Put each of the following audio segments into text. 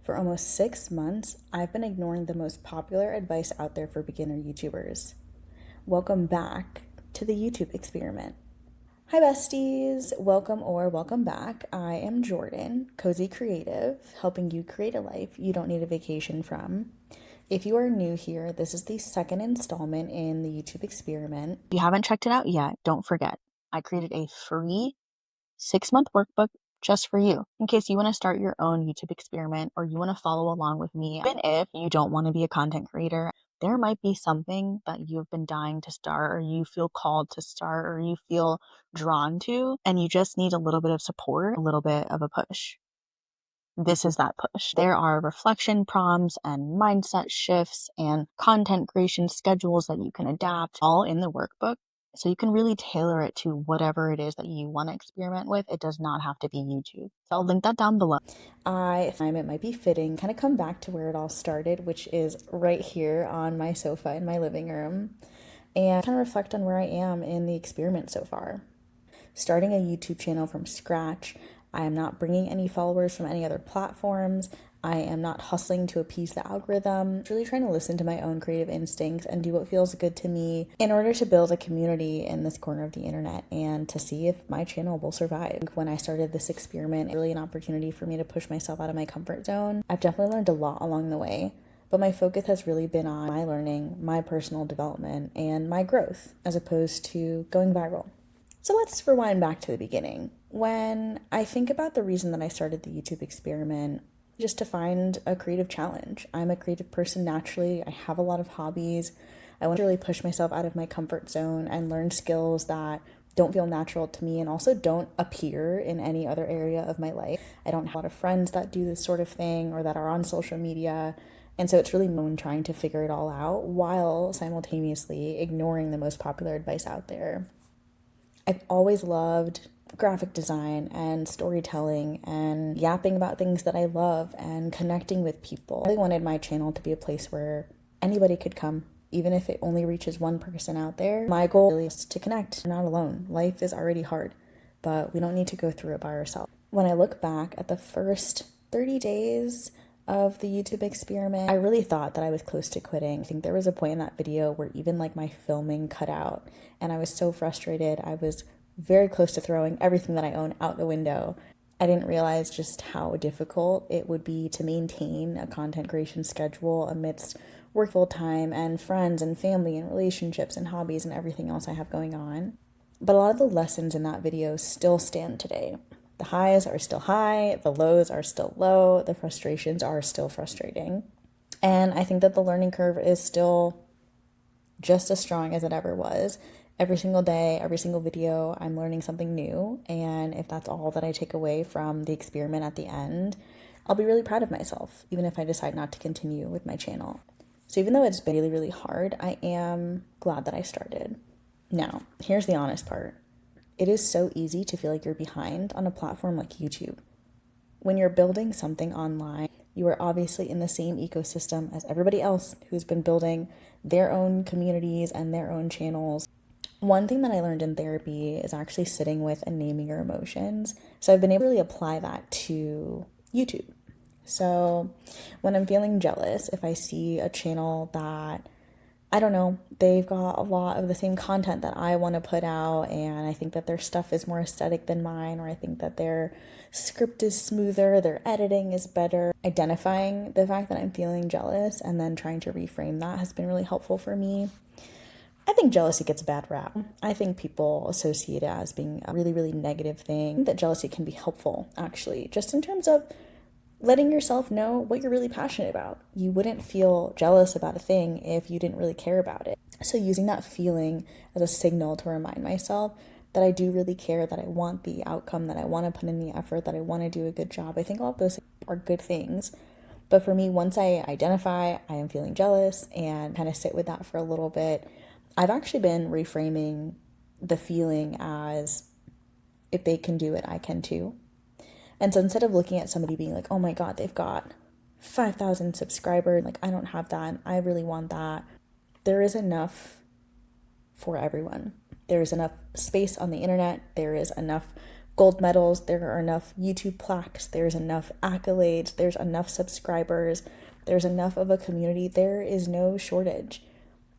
For almost 6 months, I've been ignoring the most popular advice out there for beginner YouTubers. Welcome back to the YouTube experiment. Hi besties, welcome back. I am Jordan, Cozy Creative, helping you create a life you don't need a vacation from. If you are new here, this is the second installment in the YouTube experiment. If you haven't checked it out yet, don't forget, I created a free 6-month workbook just for you in case you want to start your own YouTube experiment or you want to follow along with me. Even if you don't want to be a content creator, there might be something that you've been dying to start or you feel called to start or you feel drawn to, and you just need a little bit of support, a little bit of a push. This is that push. There are reflection prompts and mindset shifts and content creation schedules that you can adapt all in the workbook. So you can really tailor it to whatever it is that you want to experiment with. It does not have to be YouTube. So I'll link that down below. I find it might be fitting, kind of come back to where it all started, which is right here on my sofa in my living room, and kind of reflect on where I am in the experiment so far. Starting a YouTube channel from scratch, I am not bringing any followers from any other platforms. I am not hustling to appease the algorithm. I'm really trying to listen to my own creative instincts and do what feels good to me in order to build a community in this corner of the internet and to see if my channel will survive. When I started this experiment, really an opportunity for me to push myself out of my comfort zone. I've definitely learned a lot along the way, but my focus has really been on my learning, my personal development, and my growth as opposed to going viral. So let's rewind back to the beginning. When I think about the reason that I started the YouTube experiment, just to find a creative challenge. I'm a creative person naturally. I have a lot of hobbies. I want to really push myself out of my comfort zone and learn skills that don't feel natural to me and also don't appear in any other area of my life. I don't have a lot of friends that do this sort of thing or that are on social media. And so it's really me trying to figure it all out while simultaneously ignoring the most popular advice out there. I've always loved graphic design and storytelling and yapping about things that I love and connecting with people. I really wanted my channel to be a place where anybody could come, even if it only reaches one person out there. My goal really is to connect. We're not alone. Life is already hard, but we don't need to go through it by ourselves. When I look back at the first 30 days of the YouTube experiment, I really thought that I was close to quitting. I think there was a point in that video where even like my filming cut out and I was so frustrated. I was very close to throwing everything that I own out the window. I didn't realize just how difficult it would be to maintain a content creation schedule amidst work full time and friends and family and relationships and hobbies and everything else I have going on. But a lot of the lessons in that video still stand today. The highs are still high, the lows are still low, the frustrations are still frustrating. And I think that the learning curve is still just as strong as it ever was. Every single day, every single video, I'm learning something new. And if that's all that I take away from the experiment at the end, I'll be really proud of myself, even if I decide not to continue with my channel. So even though it's been really, really hard, I am glad that I started. Now, here's the honest part. It is so easy to feel like you're behind on a platform like YouTube. When you're building something online, you are obviously in the same ecosystem as everybody else who's been building their own communities and their own channels. One thing that I learned in therapy is actually sitting with and naming your emotions. So I've been able to really apply that to YouTube. So when I'm feeling jealous, if I see a channel that, I don't know, they've got a lot of the same content that I want to put out, and I think that their stuff is more aesthetic than mine, or I think that their script is smoother, their editing is better. Identifying the fact that I'm feeling jealous and then trying to reframe that has been really helpful for me. I think jealousy gets a bad rap. I think people associate it as being a really, really negative thing. I think that jealousy can be helpful, actually, just in terms of letting yourself know what you're really passionate about. You wouldn't feel jealous about a thing if you didn't really care about it. So using that feeling as a signal to remind myself that I do really care, that I want the outcome, that I want to put in the effort, that I want to do a good job. I think all of those are good things. But for me, once I identify I am feeling jealous and kind of sit with that for a little bit, I've actually been reframing the feeling as if they can do it, I can too. And so instead of looking at somebody being like, oh my God, they've got 5,000 subscribers, like I don't have that, I really want that. There is enough for everyone. There is enough space on the internet. There is enough gold medals, there are enough YouTube plaques, there's enough accolades, there's enough subscribers, there's enough of a community. There is no shortage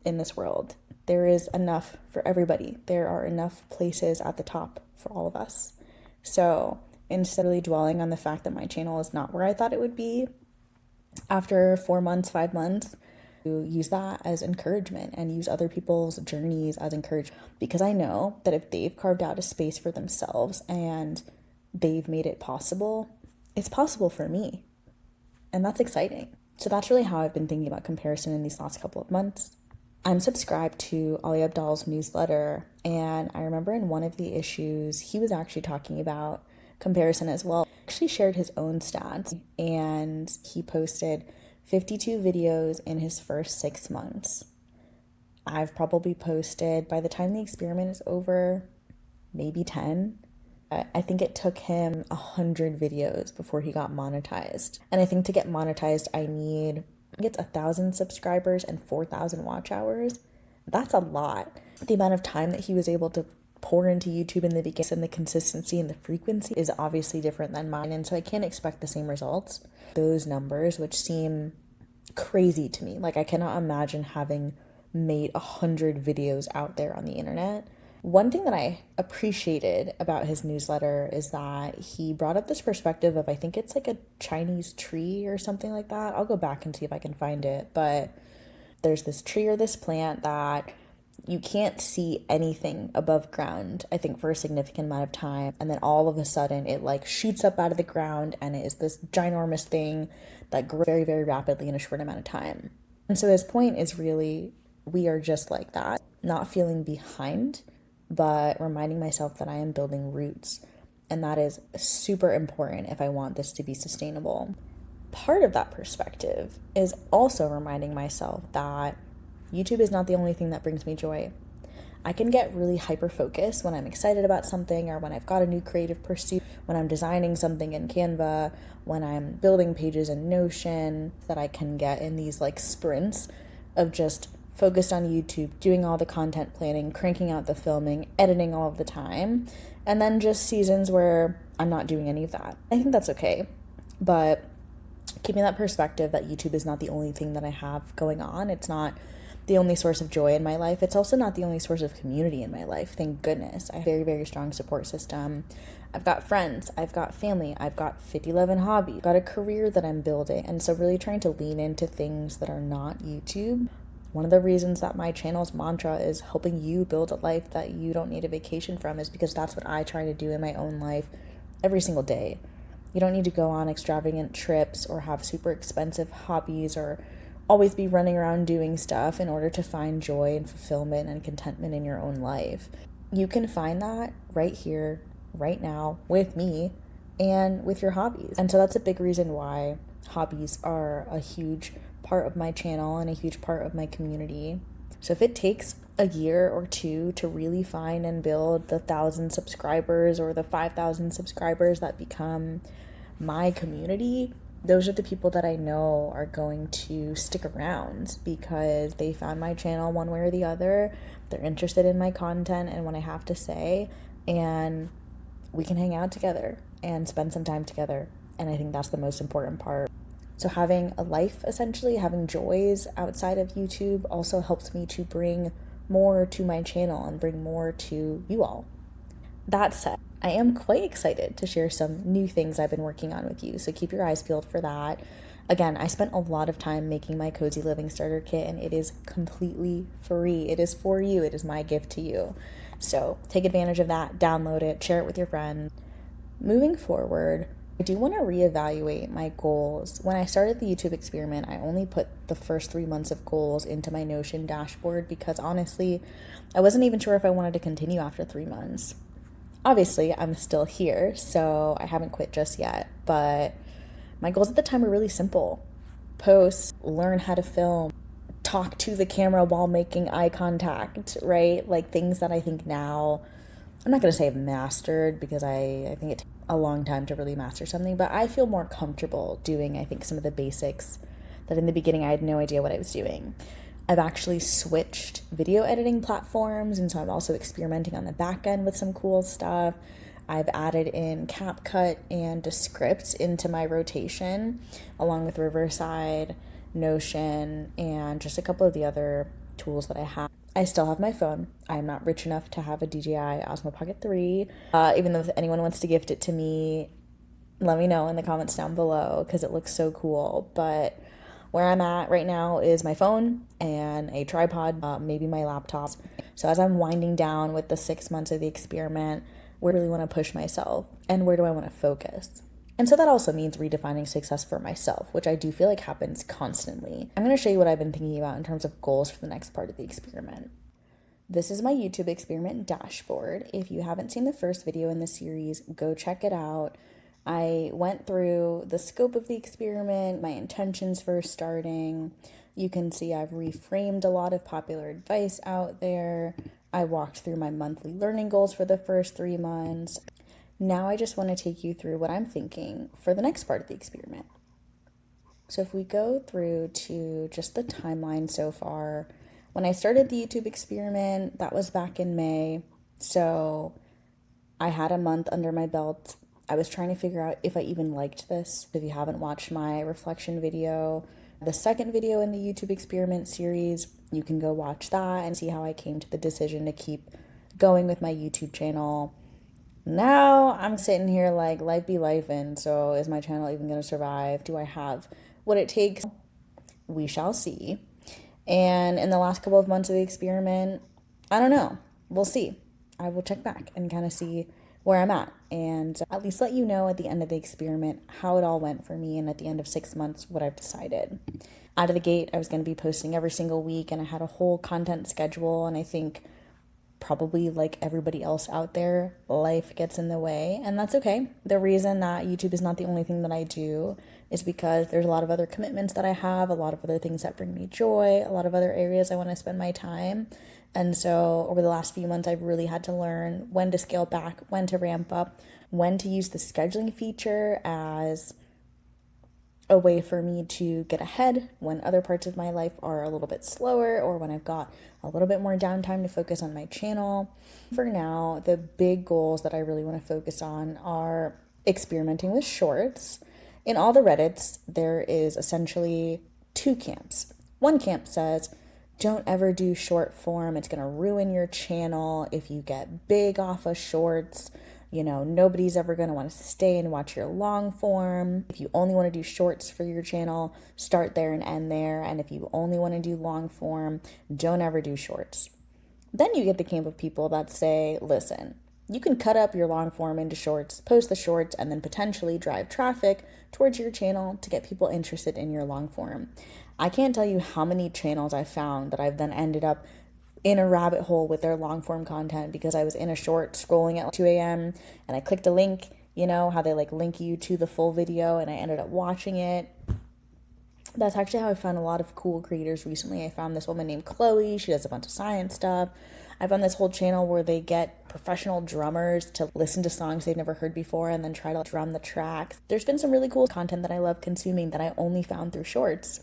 in this world. There is enough for everybody. There are enough places at the top for all of us. So instead of really dwelling on the fact that my channel is not where I thought it would be, after 4 months, 5 months, to use that as encouragement and use other people's journeys as encouragement. Because I know that if they've carved out a space for themselves and they've made it possible, it's possible for me. And that's exciting. So that's really how I've been thinking about comparison in these last couple of months. I'm subscribed to Ali Abdaal's newsletter, and I remember in one of the issues, he was actually talking about comparison as well. He actually shared his own stats, and he posted 52 videos in his first 6 months. I've probably posted, by the time the experiment is over, maybe 10. I think it took him 100 videos before he got monetized. And I think to get monetized, I think it's 1,000 subscribers and 4,000 watch hours. That's a lot. The amount of time that he was able to pour into YouTube in the beginning and the consistency and the frequency is obviously different than mine. And so I can't expect the same results. Those numbers, which seem crazy to me. Like, I cannot imagine having made 100 videos out there on the internet. One thing that I appreciated about his newsletter is that he brought up this perspective of, I think it's like a Chinese tree or something like that. I'll go back and see if I can find it. But there's this tree or this plant that you can't see anything above ground, I think, for a significant amount of time. And then all of a sudden it like shoots up out of the ground and it is this ginormous thing that grows very, very rapidly in a short amount of time. And so his point is really, we are just like that, not feeling behind, but reminding myself that I am building roots. And that is super important if I want this to be sustainable. Part of that perspective is also reminding myself that YouTube is not the only thing that brings me joy. I can get really hyper-focused when I'm excited about something or when I've got a new creative pursuit, when I'm designing something in Canva, when I'm building pages in Notion, that I can get in these like sprints of just focused on YouTube, doing all the content planning, cranking out the filming, editing all of the time, and then just seasons where I'm not doing any of that. I think that's okay, but keeping that perspective that YouTube is not the only thing that I have going on. It's not the only source of joy in my life. It's also not the only source of community in my life. Thank goodness. I have a very, very strong support system. I've got friends, I've got family, I've got 5011 hobbies, I've got a career that I'm building. And so really trying to lean into things that are not YouTube. One of the reasons that my channel's mantra is helping you build a life that you don't need a vacation from is because that's what I try to do in my own life every single day. You don't need to go on extravagant trips or have super expensive hobbies or always be running around doing stuff in order to find joy and fulfillment and contentment in your own life. You can find that right here, right now, with me and with your hobbies. And so that's a big reason why hobbies are a huge part of my channel and a huge part of my community. So if it takes a year or two to really find and build the 1,000 subscribers or the 5,000 subscribers that become my community, those are the people that I know are going to stick around because they found my channel one way or the other. They're interested in my content and what I have to say, and we can hang out together and spend some time together. And I think that's the most important part. So having a life, essentially, having joys outside of YouTube also helps me to bring more to my channel and bring more to you all. That said, I am quite excited to share some new things I've been working on with you, so keep your eyes peeled for that. Again, I spent a lot of time making my Cozy Living Starter Kit, and it is completely free. It is for you. It is my gift to you. So take advantage of that, download it, share it with your friends. Moving forward, I do want to reevaluate my goals. When I started the YouTube experiment, I only put the first 3 months of goals into my Notion dashboard because honestly, I wasn't even sure if I wanted to continue after 3 months. Obviously, I'm still here, so I haven't quit just yet, but my goals at the time were really simple. Post, learn how to film, talk to the camera while making eye contact, right? Like things that I think now, I'm not going to say I've mastered because I think it takes a long time to really master something, but I feel more comfortable doing, I think, some of the basics that in the beginning I had no idea what I was doing. I've actually switched video editing platforms, and so I'm also experimenting on the back end with some cool stuff. I've added in CapCut and Descript into my rotation, along with Riverside, Notion, and just a couple of the other tools that I have. I still have my phone. I'm not rich enough to have a DJI Osmo Pocket 3. Even though if anyone wants to gift it to me, let me know in the comments down below because it looks so cool. But where I'm at right now is my phone and a tripod, maybe my laptop. So as I'm winding down with the 6 months of the experiment, where do I really want to push myself and where do I want to focus? And so that also means redefining success for myself, which I do feel like happens constantly. I'm going to show you what I've been thinking about in terms of goals for the next part of the experiment. This is my YouTube experiment dashboard. If you haven't seen the first video in the series, go check it out. I went through the scope of the experiment, my intentions for starting. You can see I've reframed a lot of popular advice out there. I walked through my monthly learning goals for the first 3 months. Now I just want to take you through what I'm thinking for the next part of the experiment. So if we go through to just the timeline so far, when I started the YouTube experiment, that was back in May. So I had a month under my belt. I was trying to figure out if I even liked this. If you haven't watched my reflection video, the second video in the YouTube experiment series, you can go watch that and see how I came to the decision to keep going with my YouTube channel. Now I'm sitting here like life be life, and so is my channel even going to survive? Do I have what it takes? We shall see. And in the last couple of months of the experiment, I don't know. We'll see. I will check back and kind of see where I'm at and at least let you know at the end of the experiment how it all went for me, and at the end of 6 months what I've decided. Out of the gate, I was going to be posting every single week and I had a whole content schedule, and I think probably like everybody else out there, life gets in the way, and that's okay. The reason that YouTube is not the only thing that I do is because there's a lot of other commitments that I have, a lot of other things that bring me joy, a lot of other areas I want to spend my time. And so over the last few months, I've really had to learn when to scale back, when to ramp up, when to use the scheduling feature as a way for me to get ahead when other parts of my life are a little bit slower, or when I've got a little bit more downtime to focus on my channel. For now, the big goals that I really want to focus on are experimenting with shorts. In all the Reddits, there is essentially 2 camps. One camp says, don't ever do short form. It's going to ruin your channel if you get big off of shorts. You know, nobody's ever going to want to stay and watch your long form. If you only want to do shorts for your channel, start there and end there. And if you only want to do long form, don't ever do shorts. Then you get the camp of people that say, listen, you can cut up your long form into shorts, post the shorts, and then potentially drive traffic towards your channel to get people interested in your long form. I can't tell you how many channels I found that I've then ended up in a rabbit hole with their long form content because I was in a short scrolling at 2 a.m. and I clicked a link, you know, how they like link you to the full video, and I ended up watching it. That's actually how I found a lot of cool creators recently. I found this woman named Chloe. She does a bunch of science stuff. I found this whole channel where they get professional drummers to listen to songs they've never heard before and then try to drum the tracks. There's been some really cool content that I love consuming that I only found through shorts.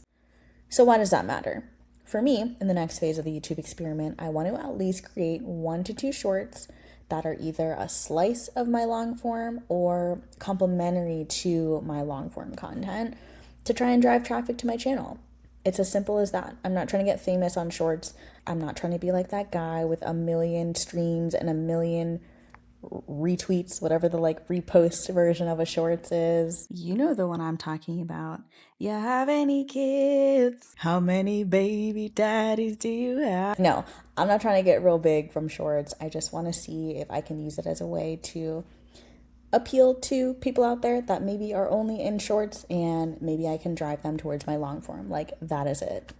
So why does that matter? For me, in the next phase of the YouTube experiment, I want to at least create 1 to 2 shorts that are either a slice of my long form or complementary to my long form content to try and drive traffic to my channel. It's as simple as that. I'm not trying to get famous on shorts. I'm not trying to be like that guy with 1 million streams and 1 million retweets, whatever the like repost version of a shorts is. You know the one I'm talking about. You have any kids? How many baby daddies do you have? No, I'm not trying to get real big from shorts. I just want to see if I can use it as a way to appeal to people out there that maybe are only in shorts, and maybe I can drive them towards my long form. Like, that is it.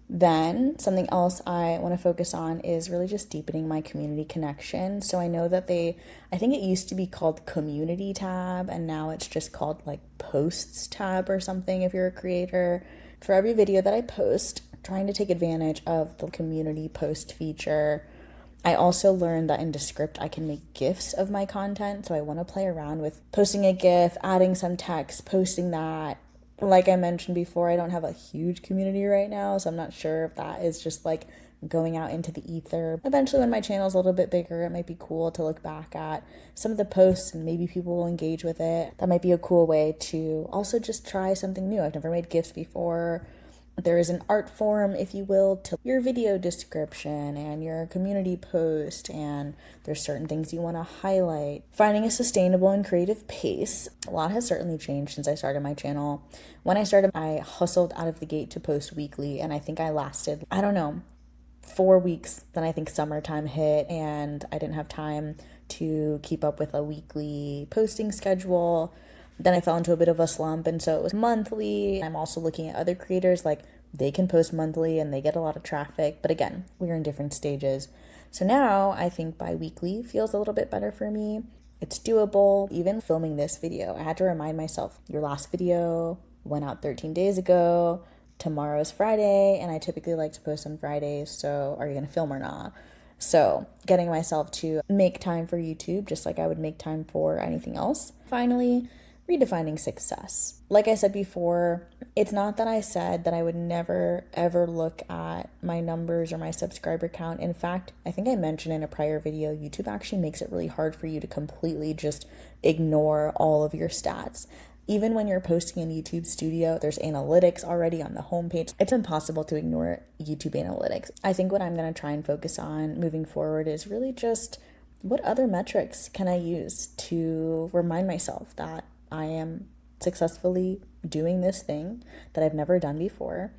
Then something else I want to focus on is really just deepening my community connection. So I know that I think it used to be called community tab, and now it's just called like posts tab or something if you're a creator. For every video that I post, trying to take advantage of the community post feature. I also learned that in Descript I can make GIFs of my content, so I want to play around with posting a GIF, adding some text, posting that. Like I mentioned before, I don't have a huge community right now, so I'm not sure if that is just like going out into the ether. Eventually, when my channel is a little bit bigger, it might be cool to look back at some of the posts and maybe people will engage with it. That might be a cool way to also just try something new. I've never made GIFs before. There is an art form, if you will, to your video description and your community post, and there's certain things you want to highlight. Finding a sustainable and creative pace. A lot has certainly changed since I started my channel. When I started, I hustled out of the gate to post weekly, and I think I lasted, I don't know, 4 weeks. Then I think summertime hit, and I didn't have time to keep up with a weekly posting schedule. Then I fell into a bit of a slump, and so it was monthly. I'm also looking at other creators, like they can post monthly and they get a lot of traffic, but again, we're in different stages. So now I think bi-weekly feels a little bit better for me. It's doable. Even filming this video, I had to remind myself, your last video went out 13 days ago. Tomorrow's Friday, and I typically like to post on Fridays, so are you gonna film or not? So, getting myself to make time for YouTube just like I would make time for anything else. Finally, redefining success. Like I said before, it's not that I said that I would never ever look at my numbers or my subscriber count. In fact, I think I mentioned in a prior video, YouTube actually makes it really hard for you to completely just ignore all of your stats. Even when you're posting in YouTube Studio, there's analytics already on the homepage. It's impossible to ignore YouTube analytics. I think what I'm going to try and focus on moving forward is really just what other metrics can I use to remind myself that I am successfully doing this thing that I've never done before.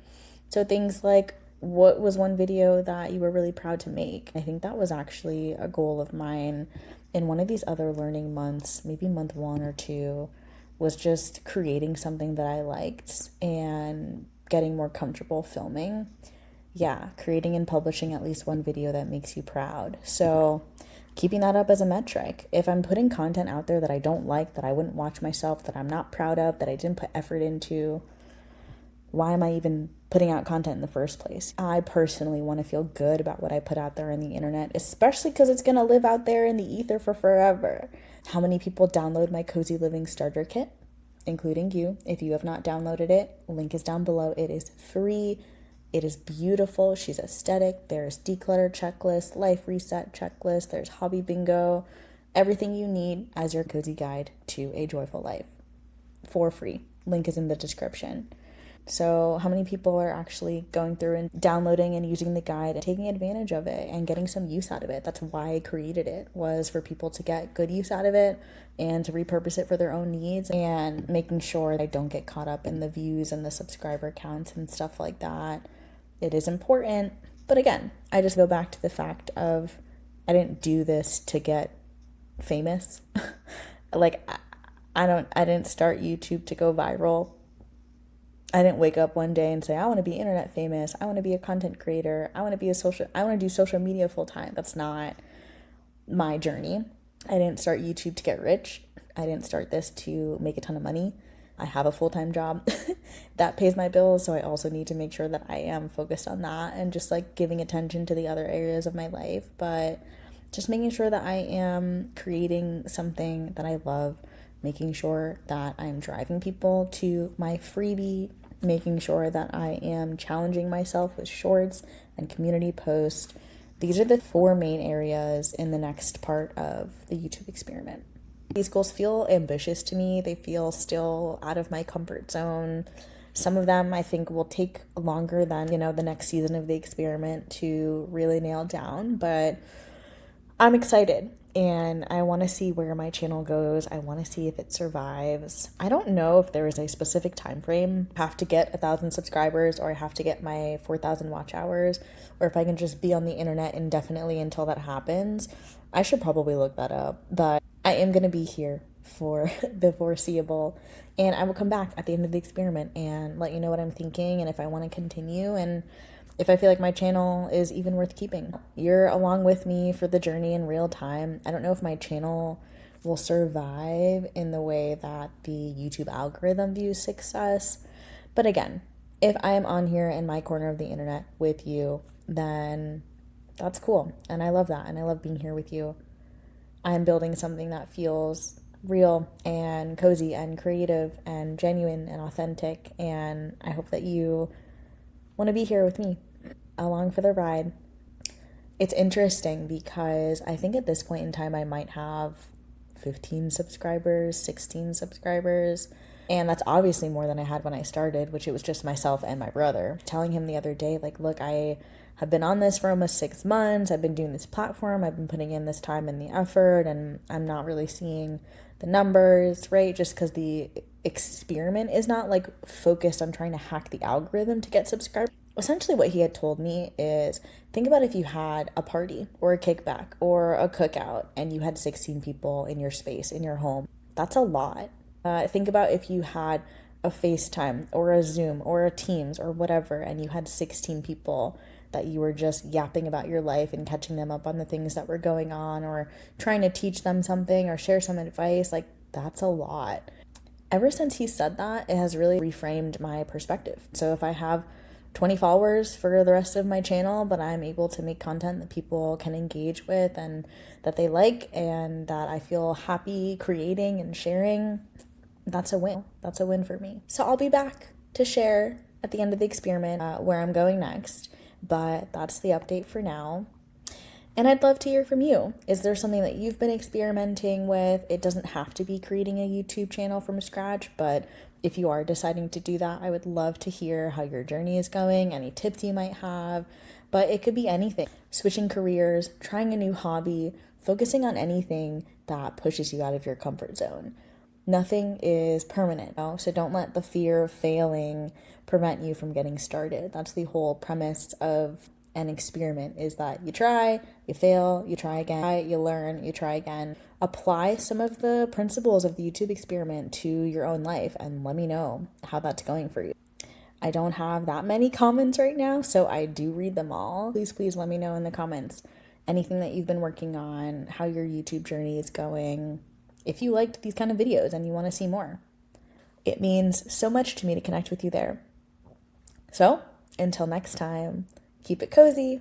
So things like, what was one video that you were really proud to make? I think that was actually a goal of mine in one of these other learning months, maybe month 1 or 2, was just creating something that I liked and getting more comfortable filming. Yeah, creating and publishing at least one video that makes you proud. So keeping that up as a metric. If I'm putting content out there that I don't like, that I wouldn't watch myself, that I'm not proud of, that I didn't put effort into, why am I even putting out content in the first place? I personally want to feel good about what I put out there on the internet, especially because it's going to live out there in the ether for forever. How many people download my Cozy Living Starter Kit? Including you. If you have not downloaded it, link is down below. It is free. It is beautiful. She's aesthetic. There's declutter checklist, life reset checklist. There's hobby bingo. Everything you need as your cozy guide to a joyful life for free. Link is in the description. So how many people are actually going through and downloading and using the guide and taking advantage of it and getting some use out of it? That's why I created it, was for people to get good use out of it and to repurpose it for their own needs, and making sure I don't get caught up in the views and the subscriber counts and stuff like that. It is important. But again, I just go back to the fact of I didn't do this to get famous. Like I didn't start YouTube to go viral. I didn't wake up one day and say, I want to be internet famous. I want to be a content creator. I want to do social media full time. That's not my journey. I didn't start YouTube to get rich. I didn't start this to make a ton of money. I have a full-time job that pays my bills. So I also need to make sure that I am focused on that and just like giving attention to the other areas of my life. But just making sure that I am creating something that I love, making sure that I'm driving people to my freebie, making sure that I am challenging myself with shorts and community posts. These are the 4 main areas in the next part of the YouTube experiment. These goals feel ambitious to me. They feel still out of my comfort zone. Some of them I think will take longer than, the next season of the experiment to really nail down, but I'm excited and I want to see where my channel goes. I want to see if it survives. I don't know if there is a specific time frame. I have to get 1,000 subscribers, or I have to get my 4,000 watch hours, or if I can just be on the internet indefinitely until that happens. I should probably look that up, but I am going to be here for the foreseeable, and I will come back at the end of the experiment and let you know what I'm thinking and if I want to continue, and if I feel like my channel is even worth keeping. You're along with me for the journey in real time. I don't know if my channel will survive in the way that the YouTube algorithm views success. But again, if I am on here in my corner of the internet with you, then that's cool. And I love that. And I love being here with you. I'm building something that feels real and cozy and creative and genuine and authentic. And I hope that you want to be here with me along for the ride. It's interesting because I think at this point in time I might have 15 subscribers, 16 subscribers. And that's obviously more than I had when I started, which it was just myself and my brother. Telling him the other day, like, look, I have been on this for almost 6 months. I've been doing this platform. I've been putting in this time and the effort, and I'm not really seeing the numbers, right? Just because the experiment is not like focused on trying to hack the algorithm to get subscribers. Essentially, what he had told me is think about if you had a party or a kickback or a cookout and you had 16 people in your space, in your home. That's a lot. Think about if you had a FaceTime or a Zoom or a Teams or whatever, and you had 16 people that you were just yapping about your life and catching them up on the things that were going on or trying to teach them something or share some advice. Like, that's a lot. Ever since he said that, it has really reframed my perspective. So if I have 20 followers for the rest of my channel, but I'm able to make content that people can engage with and that they like and that I feel happy creating and sharing, that's a win. That's a win for me. So I'll be back to share at the end of the experiment where I'm going next, but that's the update for now. And I'd love to hear from you. Is there something that you've been experimenting with? It doesn't have to be creating a YouTube channel from scratch, but if you are deciding to do that, I would love to hear how your journey is going, any tips you might have. But it could be anything: switching careers, trying a new hobby, focusing on anything that pushes you out of your comfort zone. Nothing is permanent, so don't let the fear of failing prevent you from getting started. That's the whole premise of an experiment, is that you try, you fail, you try again, you learn, you try again. Apply some of the principles of the YouTube experiment to your own life and let me know how that's going for you. I don't have that many comments right now, so I do read them all. Please let me know in the comments anything that you've been working on, how your YouTube journey is going, if you liked these kind of videos and you want to see more. It means so much to me to connect with you there. So, until next time, keep it cozy.